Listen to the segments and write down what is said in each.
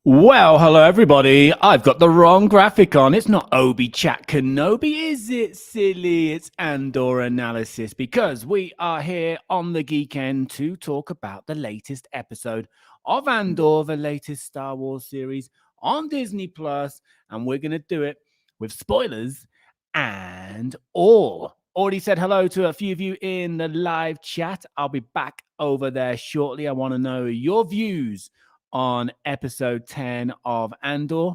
Well, hello everybody. I've got the wrong graphic on. It's not Obi-Chat Kenobi, is it, silly? It's Andor analysis because we are here on the Geeknd to talk about the latest episode of Andor, the latest Star Wars series on Disney Plus, and we're going to do it with spoilers and all. Already said hello to a few of you in the live chat. I'll be back over there shortly. I want to know your views on episode 10 of Andor.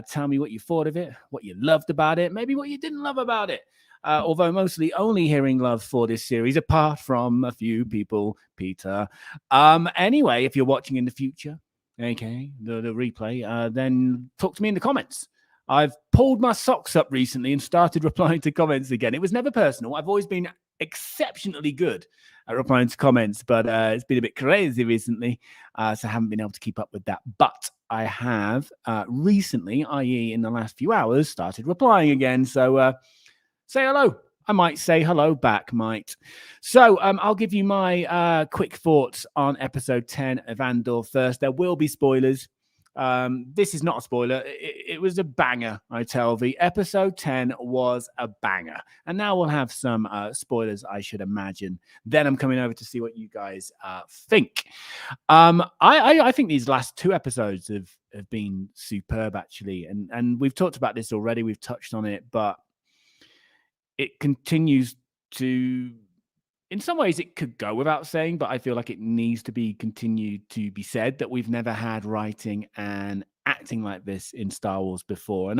Tell me what you thought of it, what you loved about it, maybe what you didn't love about it. Although mostly only hearing love for this series, apart from a few people, Peter. Anyway, if you're watching in the future, okay, the replay, then talk to me in the comments. I've pulled my socks up recently and started replying to comments again. It was never personal. I've always been exceptionally good at replying to comments, but it's been a bit crazy recently, so I haven't been able to keep up with that. But I have recently, i.e. in the last few hours, started replying again. So say hello. I might say hello back, might. So I'll give you my quick thoughts on episode 10 of Andor first. There will be spoilers. This is not a spoiler. It was a banger, I tell thee. Episode 10 was a banger. And now we'll have some spoilers, I should imagine. Then I'm coming over to see what you guys think. I think these last two episodes have been superb, actually. And we've talked about this already. We've touched on it. But it continues to... In some ways, it could go without saying, but I feel like it needs to be continued to be said that we've never had writing and acting like this in Star Wars before. And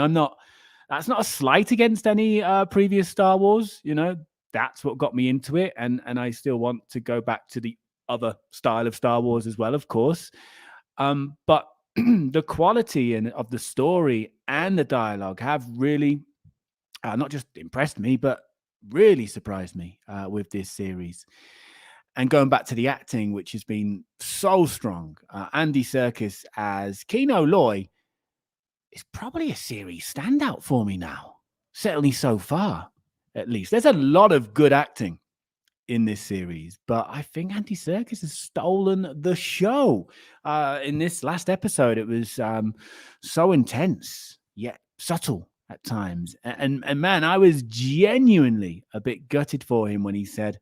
that's not a slight against any previous Star Wars. You know, that's what got me into it. And I still want to go back to the other style of Star Wars as well, of course. But the quality of the story and the dialogue have really not just impressed me, but really surprised me with this series. And going back to the acting, which has been so strong, Andy Serkis as Kino Loy is probably a series standout for me now, certainly so far, at least. There's a lot of good acting in this series, but I think Andy Serkis has stolen the show. In this last episode, it was so intense, yet subtle at times. And man, I was genuinely a bit gutted for him when he said,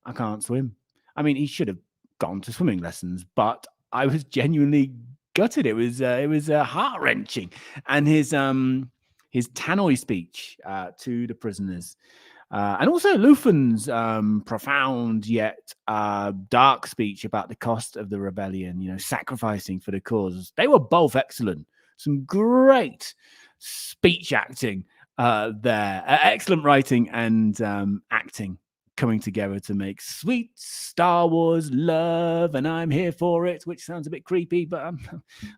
I can't swim. I mean, he should have gone to swimming lessons, but I was genuinely gutted. It was heart-wrenching. And his Tannoy speech to the prisoners, and also Luthen's profound yet dark speech about the cost of the rebellion, you know, sacrificing for the cause. They were both excellent. Some great speech acting there. Excellent writing and acting coming together to make sweet Star Wars love, and I'm here for it, which sounds a bit creepy, but I'm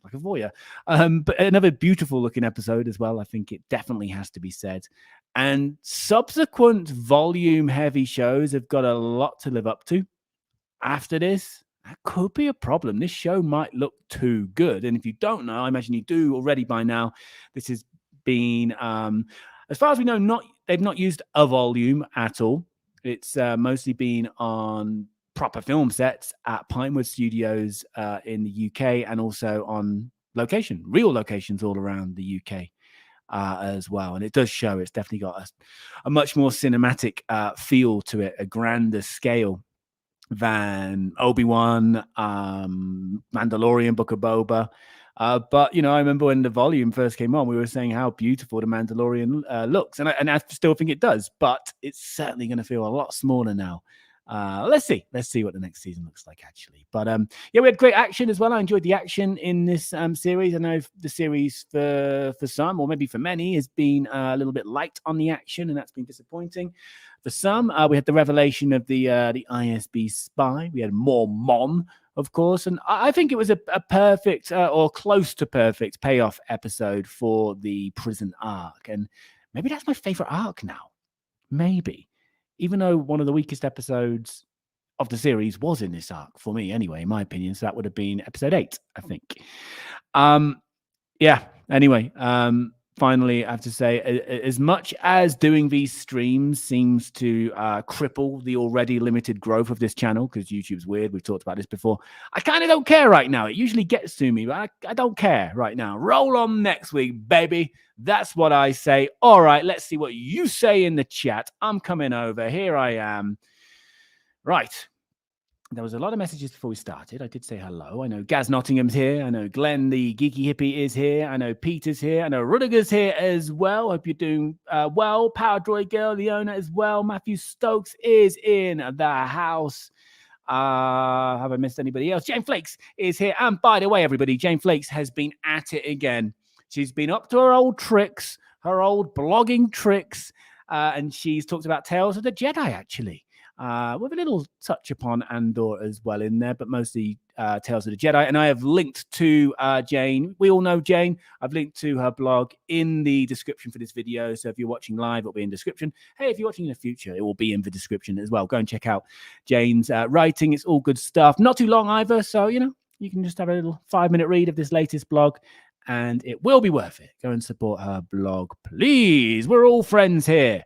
like a voyeur. But another beautiful looking episode as well. I think it definitely has to be said. And subsequent volume heavy shows have got a lot to live up to after this. That could be a problem. This show might look too good. And if you don't know, I imagine you do already by now, this has been, as far as we know, they've not used a volume at all. It's mostly been on proper film sets at Pinewood Studios in the UK, and also on real locations all around the UK as well. And it does show it's definitely got a much more cinematic feel to it, a grander scale than Obi-Wan, Mandalorian, Book of Boba. But, you know, I remember when the volume first came on, we were saying how beautiful the Mandalorian looks. And I still think it does, but it's certainly going to feel a lot smaller now. Let's see what the next season looks like, actually. But yeah, we had great action as well. I enjoyed the action in this series. I know the series for some, or maybe for many, has been a little bit light on the action, and that's been disappointing. For some, we had the revelation of the ISB spy. We had more Mon, of course, and I think it was a perfect or close to perfect payoff episode for the prison arc. And maybe that's my favorite arc now. Maybe. Even though one of the weakest episodes of the series was in this arc, for me anyway, in my opinion. So that would have been episode 8, I think. Yeah, anyway, finally, I have to say, as much as doing these streams seems to cripple the already limited growth of this channel, because YouTube's weird, we've talked about this before, I kind of don't care right now. It usually gets to me, but I don't care right now. Roll on next week, baby. That's what I say. All right, let's see what you say in the chat. I'm coming over. Here I am. Right. There was a lot of messages before we started. I did say hello. I know Gaz Nottingham's here. I know Glenn, the geeky hippie, is here. I know Peter's here. I know Rudiger's here as well. Hope you're doing well. Power Droid Girl, Leona as well. Matthew Stokes is in the house. Have I missed anybody else? Jane Flakes is here. And by the way, everybody, Jane Flakes has been at it again. She's been up to her old tricks, her old blogging tricks, and she's talked about Tales of the Jedi, actually. With a little touch upon Andor as well in there, but mostly Tales of the Jedi. And I have linked to Jane. We all know Jane. I've linked to her blog in the description for this video. So if you're watching live, it'll be in the description. Hey, if you're watching in the future, it will be in the description as well. Go and check out Jane's writing. It's all good stuff. Not too long either. So, you can just have a little 5-minute read of this latest blog. And it will be worth it. Go and support her blog, please. We're all friends here.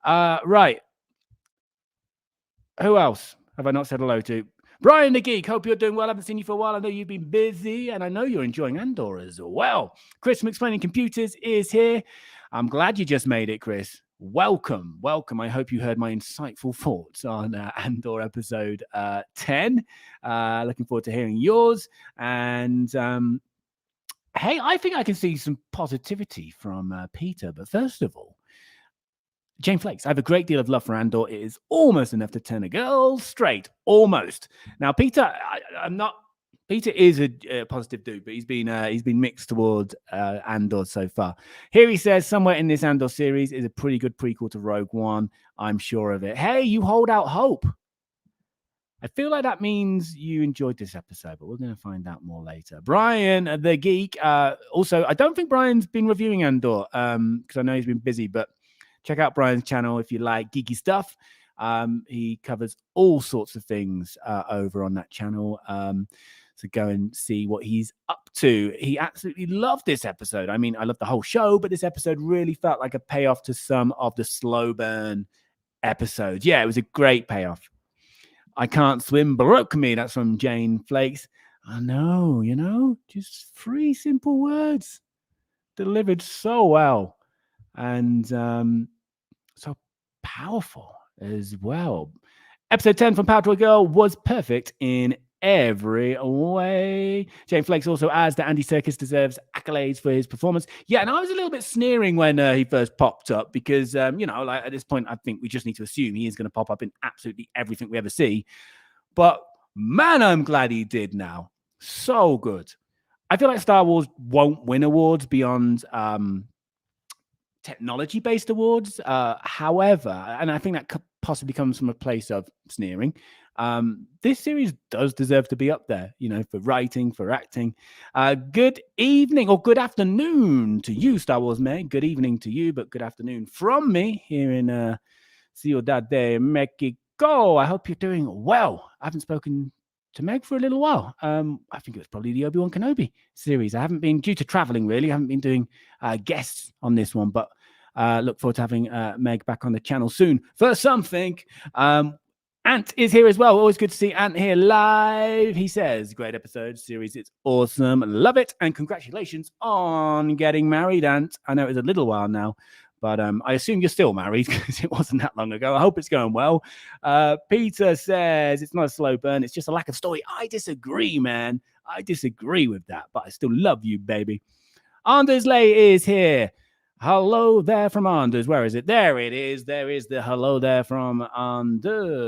Right. Who else have I not said hello to? Brian the Geek, hope you're doing well. I haven't seen you for a while. I know you've been busy, and I know you're enjoying Andor as well. Chris from Explaining Computers is here. I'm glad you just made it, Chris. Welcome. I hope you heard my insightful thoughts on Andor episode 10. Looking forward to hearing yours. And hey, I think I can see some positivity from Peter. But first of all, Jane Flakes, I have a great deal of love for Andor. It is almost enough to turn a girl straight. Almost. Now, Peter, I'm not. Peter is a positive dude, but he's been mixed toward Andor so far. Here he says, somewhere in this Andor series is a pretty good prequel to Rogue One. I'm sure of it. Hey, you hold out hope. I feel like that means you enjoyed this episode, but we're going to find out more later. Brian, the geek. Also, I don't think Brian's been reviewing Andor because I know he's been busy, but check out Brian's channel if you like geeky stuff. He covers all sorts of things over on that channel. So go and see what he's up to. He absolutely loved this episode. I mean, I love the whole show, but this episode really felt like a payoff to some of the slow burn episodes. Yeah, it was a great payoff. I can't swim broke me. That's from Jane Flakes. I know, just 3 simple words delivered so well. And so powerful as well. Episode 10 from Power to a Girl was perfect in every way. Jane Flakes also adds that Andy Serkis deserves accolades for his performance. Yeah, and I was a little bit sneering when he first popped up because, like at this point, I think we just need to assume he is going to pop up in absolutely everything we ever see. But man, I'm glad he did now. So good. I feel like Star Wars won't win awards beyond technology-based awards. However, and I think that could possibly comes from a place of sneering, this series does deserve to be up there, for writing, for acting. Good evening or good afternoon to you, Star Wars Meg. Good evening to you, but good afternoon from me here in Ciudad de Mexico. I hope you're doing well. I haven't spoken to Meg for a little while. I think it was probably the Obi-Wan Kenobi series. I haven't been, due to traveling really, I haven't been doing guests on this one, but look forward to having Meg back on the channel soon for something. Ant is here as well. Always good to see Ant here live. He says, great episode, series, it's awesome. Love it. And congratulations on getting married, Ant. I know it was a little while now, but I assume you're still married because it wasn't that long ago. I hope it's going well. Peter says, it's not a slow burn. It's just a lack of story. I disagree, man. I disagree with that, but I still love you, baby. Anders Lay is here. Hello there from Anders. Where is it? There it is. There is the hello there from Anders.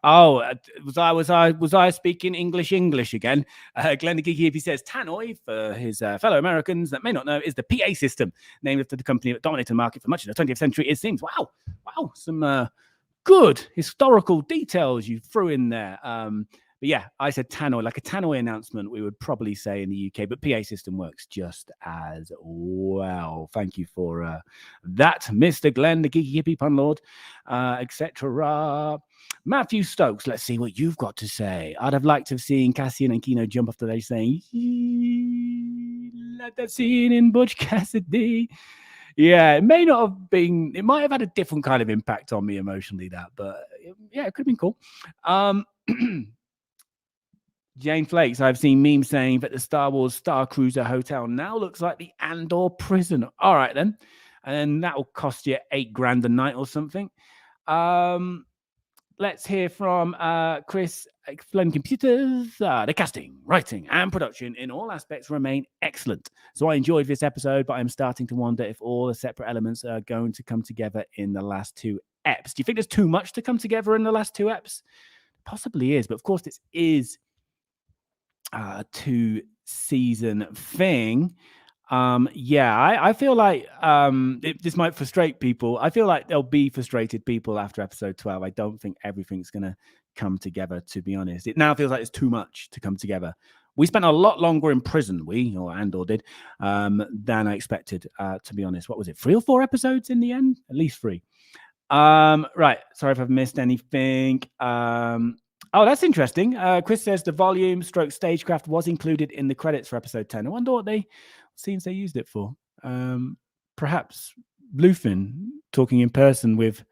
Oh, was I speaking English again? Glenn the Geeky, if he says Tannoy for his fellow Americans that may not know, is the PA system named after the company that dominated the market for much of the 20th century. It seems. Wow, some good historical details you threw in there. But yeah, I said Tannoy, like a Tannoy announcement, we would probably say in the UK, but PA system works just as well. Thank you for that, Mr. Glenn, the Geeky Hippie Pun Lord, etc. Matthew Stokes, let's see what you've got to say. I'd have liked to have seen Cassian and Kino jump off the ledge saying, at that scene in Butch Cassidy. Yeah, it may not have been, it might have had a different kind of impact on me emotionally, that, but yeah, it could have been cool. Jane Flakes, I've seen memes saying that the Star Wars Star Cruiser Hotel now looks like the Andor prison. All right, then. And then that will cost you $8,000 a night or something. Let's hear from Chris. Explain computers. The casting, writing, and production in all aspects remain excellent. So I enjoyed this episode, but I'm starting to wonder if all the separate elements are going to come together in the last two eps. Do you think there's too much to come together in the last two eps? Possibly is, but of course this is a 2-season thing. I feel like this might frustrate people. I feel like there'll be frustrated people after episode 12. I don't think everything's going to come together, to be honest. It now feels like it's too much to come together. We spent a lot longer in prison, Andor did, than I expected, to be honest. What was it, 3 or 4 episodes in the end? At least 3. Right. Sorry if I've missed anything. Oh, that's interesting. Chris says the volume stroke stagecraft was included in the credits for episode 10. I wonder what scenes they used it for. Perhaps Bluefin talking in person with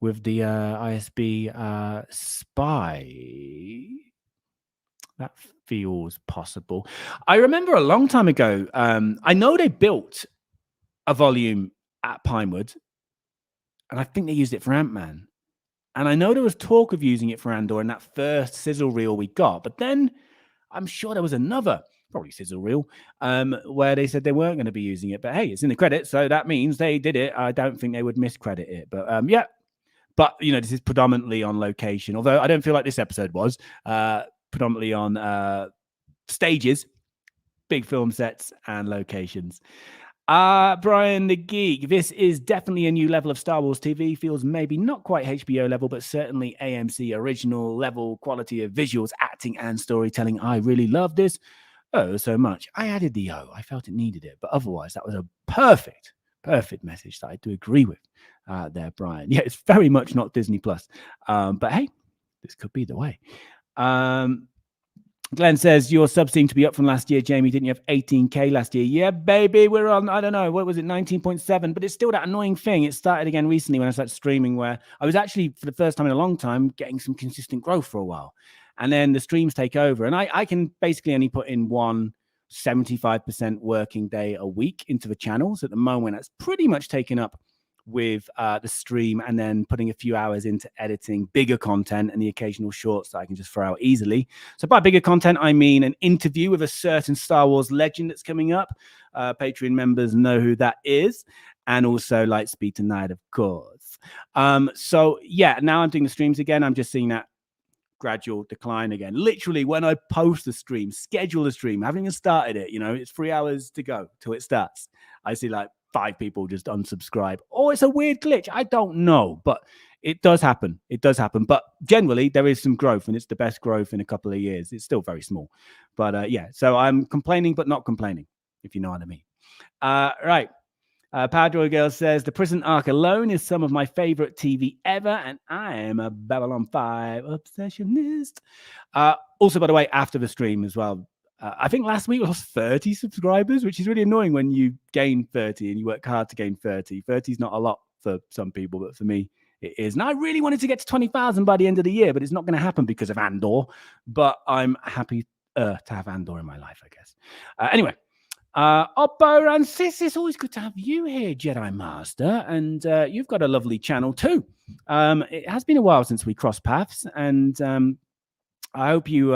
the ISB spy. That feels possible. I remember a long time ago, I know they built a volume at Pinewood, and I think they used it for Ant-Man. And I know there was talk of using it for Andor in that first sizzle reel we got, but then I'm sure there was another, probably sizzle reel, where they said they weren't going to be using it. But hey, it's in the credits, so that means they did it. I don't think they would miscredit it. But yeah, but this is predominantly on location, although I don't feel like this episode was predominantly on stages, big film sets, and locations. Brian the Geek, this is definitely a new level of Star Wars TV. Feels maybe not quite HBO level, but certainly AMC original level quality of visuals, acting, and storytelling. I really love this so much. I added the O. I felt it needed it, but otherwise that was a perfect message that I do agree with there, Brian. Yeah, it's very much not Disney Plus, but hey, this could be the way. Glenn says, your subs seem to be up from last year, Jamie. Didn't you have 18K last year? Yeah, baby. We're on, I don't know, what was it, 19.7? But it's still that annoying thing. It started again recently when I started streaming, where I was actually, for the first time in a long time, getting some consistent growth for a while. And then the streams take over. And I can basically only put in one 75% working day a week into the channels. At the moment, that's pretty much taken up with the stream, and then putting a few hours into editing bigger content and the occasional shorts that I can just throw out easily. So by bigger content, I mean an interview with a certain Star Wars legend that's coming up. Patreon members know who that is. And also Lightspeed Tonight, of course. So yeah, now I'm doing the streams again. I'm just seeing that gradual decline again. Literally, when I post the stream, schedule the stream, haven't even started it, it's 3 hours to go till it starts, I see 5 people just unsubscribe. Or it's a weird glitch. I don't know, but it does happen. But generally, there is some growth, and it's the best growth in a couple of years. It's still very small. But yeah, so I'm complaining, but not complaining, if you know what I mean. Right. Power Girl says, the prison arc alone is some of my favorite TV ever, and I am a Babylon 5 obsessionist. Also, by the way, after the stream as well, I think last week we lost 30 subscribers, which is really annoying when you gain 30 and you work hard to gain 30. 30 is not a lot for some people, but for me, it is. And I really wanted to get to 20,000 by the end of the year, but it's not going to happen because of Andor. But I'm happy to have Andor in my life, I guess. Anyway, Oppo and Sis, it's always good to have you here, Jedi Master. And you've got a lovely channel too. It has been a while since we crossed paths, and I hope you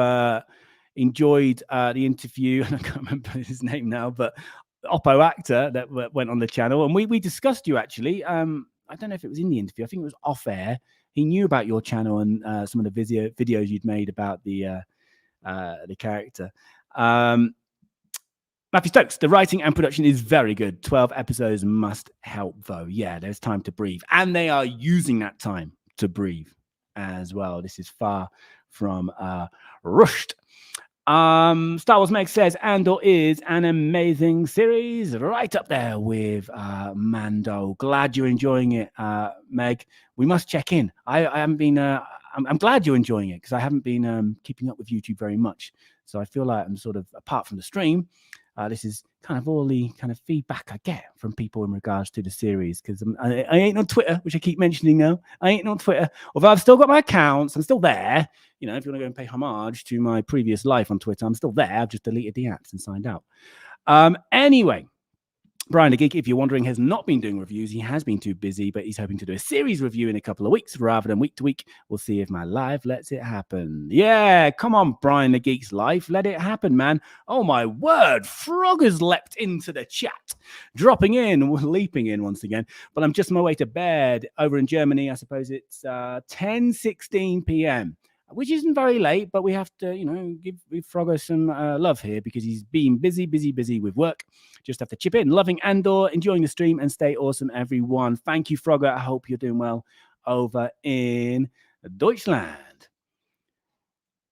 enjoyed the interview. I can't remember his name now, but Oppo actor that went on the channel, and we discussed you actually. I don't know if it was in the interview. I think it was off air. He knew about your channel and some of the videos you'd made about the character. Matthew Stokes, the writing and production is very good. 12 episodes must help, though. Yeah, there's time to breathe, and they are using that time to breathe as well. This is far from rushed. Star Wars Meg says Andor is an amazing series, right up there with Mando. Glad you're enjoying it, Meg. We must check in. I haven't been. I'm glad you're enjoying it, because I haven't been keeping up with YouTube very much. So I feel like I'm sort of, apart from the stream, This is kind of all the kind of feedback I get from people in regards to the series, because I ain't on Twitter, which I keep mentioning now. I ain't on Twitter, although I've still got my accounts. I'm still there. You know, if you want to go and pay homage to my previous life on Twitter, I'm still there. I've just deleted the apps and signed out. Anyway, Brian the Geek, if you're wondering, has not been doing reviews. He has been too busy, but he's hoping to do a series review in a couple of weeks rather than week to week. We'll see if my live lets it happen. Yeah, come on, Brian the Geek's life. Let it happen, man. Oh, my word. Frog has leapt into the chat, dropping in, leaping in once again. But I'm just on my way to bed over in Germany. I suppose it's 10:16 p.m., which isn't very late, but we have to, give Frogger some love here because he's been busy with work. Just have to chip in. Loving Andor, enjoying the stream, and stay awesome, everyone. Thank you, Frogger. I hope you're doing well over in Deutschland.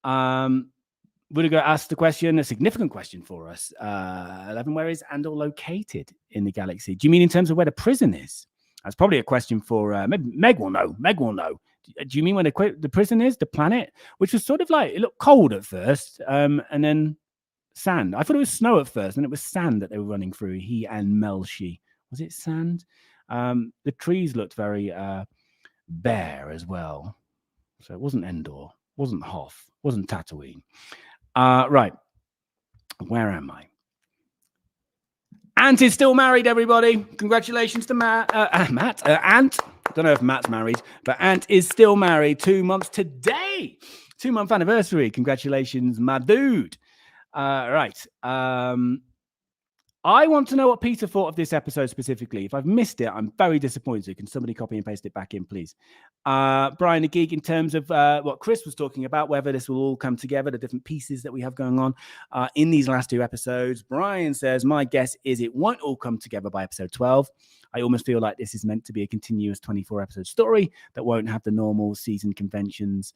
We're going to ask the question, a significant question for us. 11, where is Andor located in the galaxy? Do you mean in terms of where the prison is? That's probably a question for Meg will know. Meg will know. Do you mean where the prison is, the planet? Which was sort of like, it looked cold at first, and then sand. I thought it was snow at first, and it was sand that they were running through, he and Melshi. Was it sand? The trees looked very bare as well. So it wasn't Endor, wasn't Hoth, wasn't Tatooine. Right. Where am I? Ant is still married, everybody. Congratulations to Matt. Ant. I don't know if Matt's married, but Ant is still married. 2 months today. 2-month anniversary. Congratulations, my dude. Right. I want to know what Peter thought of this episode specifically. If I've missed it, I'm very disappointed. Can somebody copy and paste it back in, please? Brian the Geek, in terms of what Chris was talking about, whether this will all come together, the different pieces that we have going on in these last 2 episodes. Brian says, my guess is it won't all come together by episode 12. I almost feel like this is meant to be a continuous 24-episode story that won't have the normal season conventions.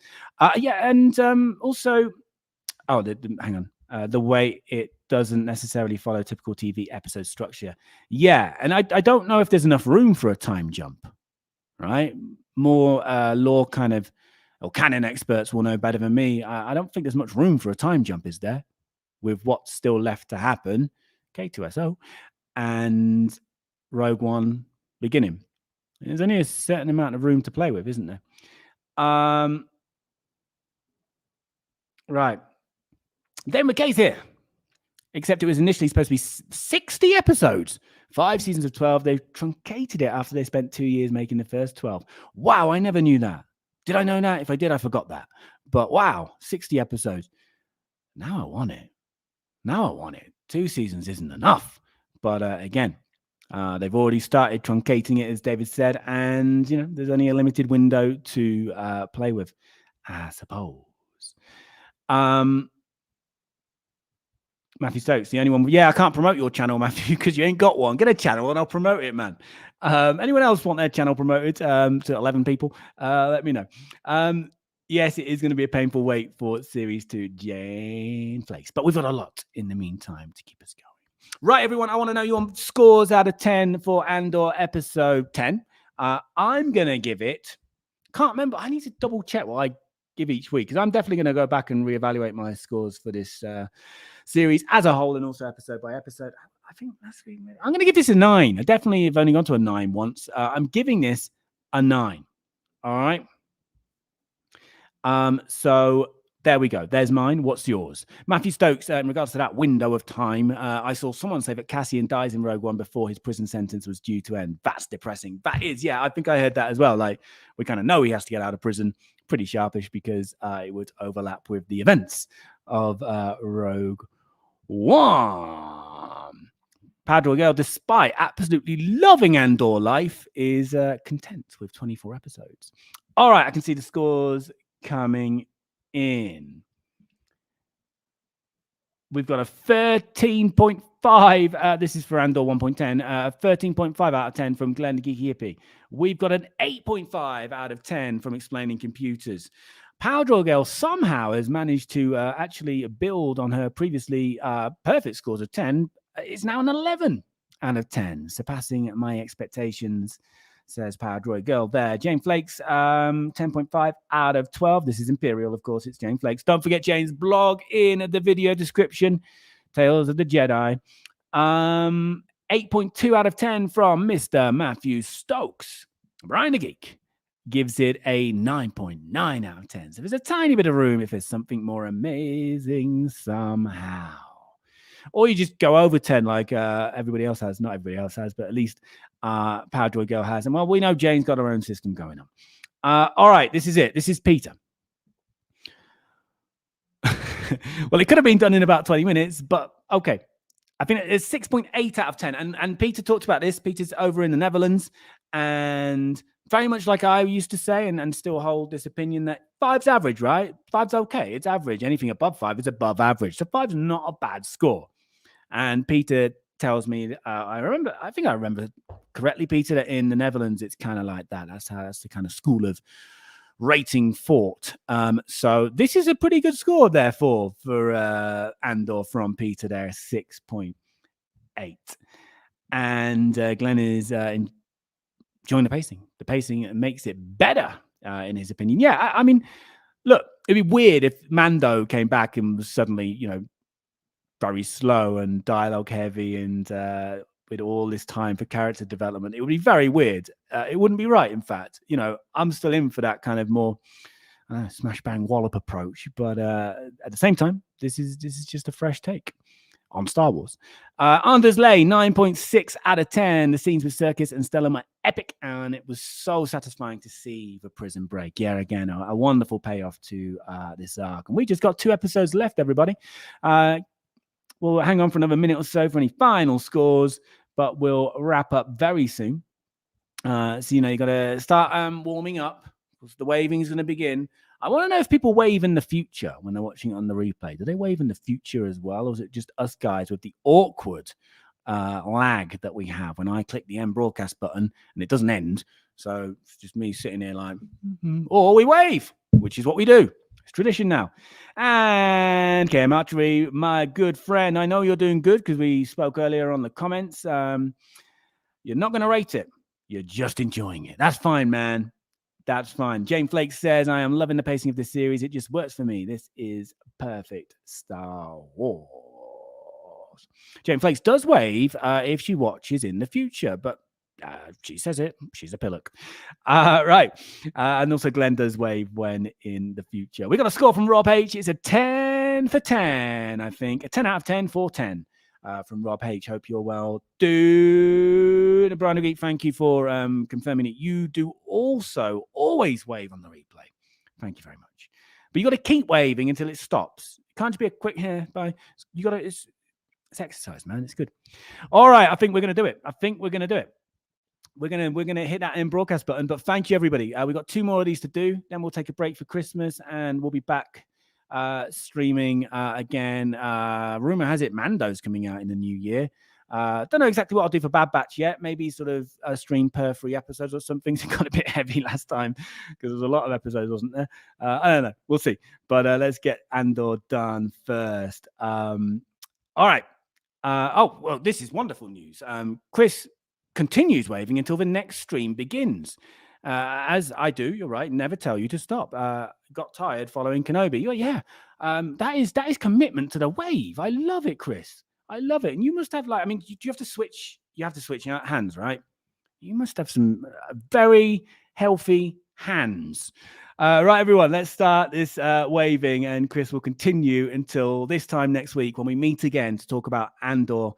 Also, hang on. The way it doesn't necessarily follow typical TV episode structure. Yeah, and I don't know if there's enough room for a time jump, right? More lore kind of, or canon experts will know better than me. I don't think there's much room for a time jump, is there? With what's still left to happen, K2SO, and Rogue One beginning. There's only a certain amount of room to play with, isn't there? Right. Then McKay's here. Except it was initially supposed to be 60 episodes. 5 seasons of 12. They've truncated it after they spent 2 years making the first 12. Wow, I never knew that. Did I know that? If I did, I forgot that. But wow, 60 episodes. Now I want it. 2 seasons isn't enough. But again, they've already started truncating it, as David said. And, there's only a limited window to play with, I suppose. Matthew Stokes, the only one. Yeah, I can't promote your channel, Matthew, because you ain't got one. Get a channel and I'll promote it, man. Anyone else want their channel promoted to 11 people? Let me know. Yes, it is going to be a painful wait for Series 2 Jane Flakes, but we've got a lot in the meantime to keep us going. Right, everyone, I want to know your scores out of 10 for Andor episode 10. I'm going to give it, can't remember. I need to double check what I give each week, because I'm definitely going to go back and reevaluate my scores for this series as a whole and also episode by episode. I think I'm going to give this a 9. I definitely have only gone to a 9 once. I'm giving this a 9. All right. So there we go. There's mine. What's yours? Matthew Stokes, in regards to that window of time, I saw someone say that Cassian dies in Rogue One before his prison sentence was due to end. That's depressing. That is, yeah, I think I heard that as well. Like, we kind of know he has to get out of prison. Pretty sharpish, because it would overlap with the events of Rogue One. Padre Girl, despite absolutely loving Andor life, is content with 24 episodes. All right, I can see the scores coming in. We've got a 13.5. This is for Andor 1.10. 13.5 out of 10 from Glenn the Geeky Hippie. We've got an 8.5 out of 10 from Explaining Computers. Powder Girl somehow has managed to actually build on her previously perfect scores of 10. It's now an 11 out of 10, surpassing my expectations, says Power Droid Girl there. Jane Flakes, 10.5 out of 12. This is Imperial, of course. It's Jane Flakes. Don't forget Jane's blog in the video description. Tales of the Jedi. 8.2 out of 10 from Mr. Matthew Stokes. Brian the Geek gives it a 9.9 out of 10. So there's a tiny bit of room if there's something more amazing somehow. Or you just go over 10 like everybody else has. Not everybody else has, but at least Power Joy Girl has. And well, we know Jane's got her own system going on. All right, this is it. This is Peter. Well, it could have been done in about 20 minutes, but okay. I think it's 6.8 out of 10. And Peter talked about this. Peter's over in the Netherlands. And very much like I used to say and still hold this opinion that 5's average, right? 5's okay. It's average. Anything above 5 is above average. So 5's not a bad score. And Peter tells me, I think I remember correctly, Peter, that in the Netherlands, it's kind of like that. That's the kind of school of rating thought. So this is a pretty good score, therefore, for Andor from Peter there, 6.8. And Glenn is enjoying the pacing. The pacing makes it better, in his opinion. Yeah, I mean, look, it'd be weird if Mando came back and was suddenly, very slow and dialogue heavy and with all this time for character development. It would be very weird. It wouldn't be right, in fact. I'm still in for that kind of more smash bang wallop approach. But at the same time, this is just a fresh take on Star Wars. Anders Lay, 9.6 out of 10. The scenes with Circus and Stellan were epic, and it was so satisfying to see the prison break. Yeah, again, a wonderful payoff to this arc. And we just got 2 episodes left, everybody. We'll hang on for another minute or so for any final scores, but we'll wrap up very soon. So, you got to start warming up because the waving is going to begin. I want to know if people wave in the future when they're watching it on the replay. Do they wave in the future as well? Or is it just us guys with the awkward lag that we have when I click the end broadcast button and it doesn't end? So it's just me sitting here like, or we wave, which is what we do. It's tradition now. And KM Archery, my good friend, I know you're doing good because we spoke earlier on the comments. You're not going to rate it. You're just enjoying it. That's fine, man. That's fine. Jane Flake says, I am loving the pacing of this series. It just works for me. This is perfect Star Wars. Jane Flakes does wave if she watches in the future, but she says it. She's a pillock. Right. And also Glenn does wave when in the future. We got a score from Rob H. It's a 10 for 10, I think. A 10 out of 10 for 10 from Rob H. Hope you're well. Dude, Brian the Geek, thank you for confirming it. You do also always wave on the replay. Thank you very much. But you got to keep waving until it stops. It can't just be a quick here. Bye. You got to, it's exercise, man. It's good. All right. I think we're going to do it. We're gonna hit that end broadcast button, but thank you, everybody. We've got 2 more of these to do. Then we'll take a break for Christmas, and we'll be back streaming again. Rumor has it Mando's coming out in the new year. Don't know exactly what I'll do for Bad Batch yet. Maybe sort of a stream per 3 episodes or something. It got a bit heavy last time because there was a lot of episodes, wasn't there? I don't know. We'll see. But let's get Andor done first. All right. Well, this is wonderful news. Chris continues waving until the next stream begins. As I do, you're right, never tell you to stop. Got tired following Kenobi. Yeah. That is commitment to the wave. I love it, Chris. I love it. And you must have do you have to switch? You have to switch your hands, right? You must have some very healthy hands. Right, everyone, let's start this waving, and Chris will continue until this time next week when we meet again to talk about Andor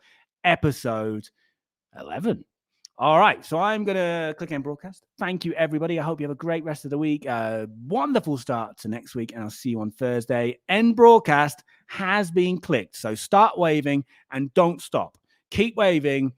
episode 11. All right, so I'm going to click end broadcast. Thank you, everybody. I hope you have a great rest of the week. Wonderful start to next week, and I'll see you on Thursday. End broadcast has been clicked, so start waving and don't stop. Keep waving